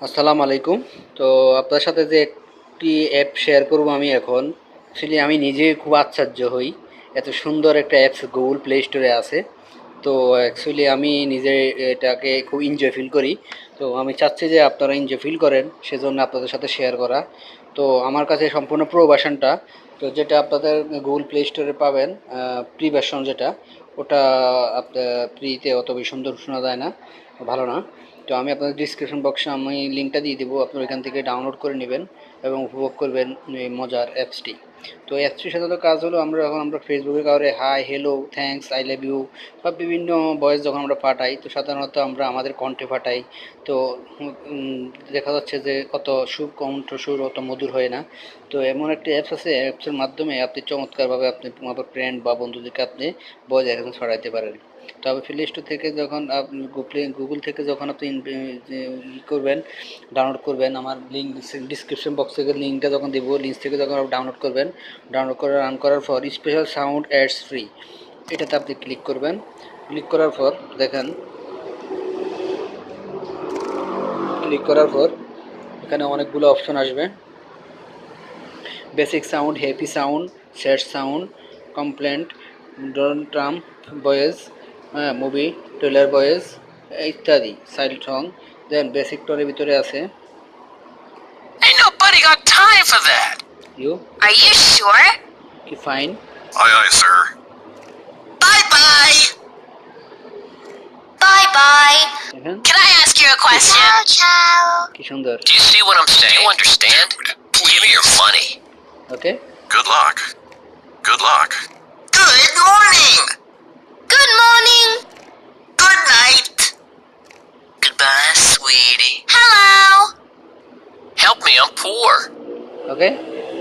আসসালামু আলাইকুম। তো আপনার সাথে যে একটি অ্যাপ শেয়ার করব আমি এখন, অ্যাকচুয়ালি আমি নিজে খুব আশ্চর্য হই। এত সুন্দর একটা অ্যাপস গুগল প্লে স্টোরে আছে। তো অ্যাকচুয়ালি আমি নিজে এটাকে খুব এনজয় ফিল করি। তো আমি চাচ্ছি যে আপনারা এনজয় ফিল করেন, সেজন্য আপনাদের সাথে শেয়ার করা। তো আমার কাছে সম্পূর্ণ প্রো ভার্সনটা, তো যেটা আপনাদের গুগল প্লে স্টোরে পাবেন, প্রি ভার্সন যেটা, ওটা আপনার ফ্রিতে অত বেশি সুন্দর শোনা যায় না, ভালো না। তো আমি আপনাদের ডিসক্রিপশন বক্সে আমি লিঙ্কটা দিয়ে দেবো, আপনারা ওইখান থেকে ডাউনলোড করে নেবেন এবং উপভোগ করবেন এই মজার অ্যাপসটি। তো অ্যাপসটির সাথে তো কাজ হলো, আমরা ফেসবুকে কাউরে hi, hello, thanks, I love you বা বিভিন্ন ভয়েস যখন আমরা পাঠাই, তো সাধারণত আমরা আমাদের কণ্ঠে পাঠাই। তো দেখা যাচ্ছে যে কত কণ্ঠস্বর অত মধুর হয় না। তো এমন একটি অ্যাপস আছে, অ্যাপসের মাধ্যমে আপনি চমৎকারভাবে আপনি আপনার ফ্রেন্ড বা বন্ধুদেরকে আপনি ভয়েস রেকর্ডিং ছড়াইতে পারেন। তবে প্লে স্টোর থেকে যখন আপনি গুগল থেকে যখন আপনি করবেন, ডাউনলোড করবেন, আমার লিঙ্ক ডিসক্রিপশন বক্স থেকে লিঙ্কটা যখন দেবো, লিঙ্ক থেকে যখন ডাউনলোড করবেন, ডাউনলোড করে রান করার পর স্পেশাল সাউন্ড অ্যাডস ফ্রি, এটাতে আপনি ক্লিক করবেন। ক্লিক করার পর দেখেন, ক্লিক করার পর এখানে অনেকগুলো অপশন আসবে। Basic sound, happy sound, sad sound, complaint, don't Trump voice, movie trailer voice ইত্যাদি, সাইড সং। দেন বেসিক টোনের ভিতরে আছে Ain't nobody got time for that. You Are you sure? কি fine. Aye, aye, sir. Bye bye. Bye bye. দেখেন Can I ask you a question? Ciao, ciao. কি সুন্দর। Do you see what I'm saying? Do you understand? Give me your money. Okay, Good luck. Good luck. Good morning. Good morning. Good night. Goodbye, sweetie. Hello. Help me, I'm poor. ওকে,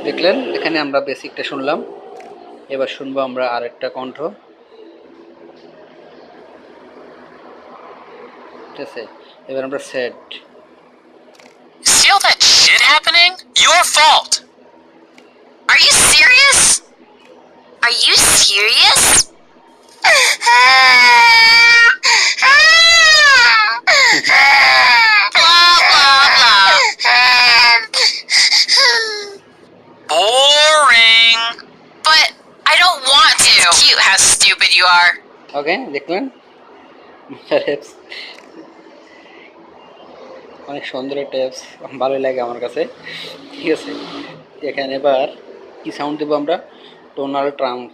দেখলেন এখানে আমরা বেসিকটা শুনলাম। এবার শুনবো আমরা আরেকটা কণ্ঠ। ঠিক আছে, এবার আমরা sad. See all that shit happening? Your fault. Are you serious? Are you serious? Blah, blah, blah. Boring. But I don't want to. It's cute how stupid you are. ওকে, দেখলেন অ্যাপস অনেক সুন্দর একটা অ্যাপস, ভালোই লাগে আমার কাছে। ঠিক আছে, এখানে এবার কি সাউন্ড দেবো আমরা? টোনাল ট্রাম্প,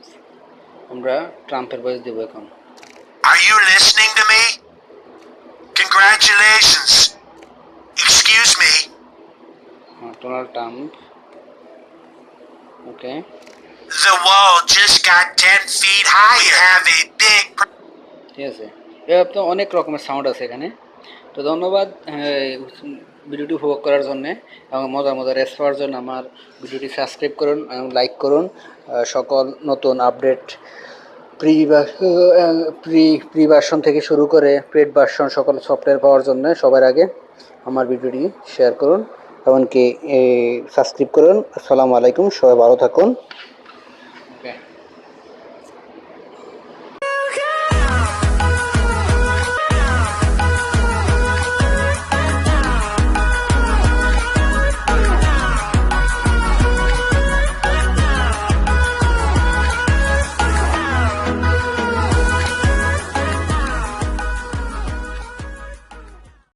আমরা ট্রাম্পের ভয়েস দেবো এখন। Are you listening to me? Congratulations. Excuse me. হ্যাঁ, tonal Trump. Okay, The wall just got 10 feet higher. We have a big... ঠিক আছে, এবার তো অনেক রকমের সাউন্ড আছে এখানে। তো ধন্যবাদ ভিডিওটি উপভোগ করার জন্যে এবং মজার মজার রেস পাওয়ার জন্য আমার ভিডিওটি সাবস্ক্রাইব করুন এবং লাইক করুন। সকল নতুন আপডেট প্রি ভার্সন থেকে শুরু করে পেড ভার্সন সকল সফটওয়্যার পাওয়ার জন্য সবার আগে আমার ভিডিওটি শেয়ার করুন, এমনকি সাবস্ক্রাইব করুন। আসসালামু আলাইকুম, সবাই ভালো থাকুন।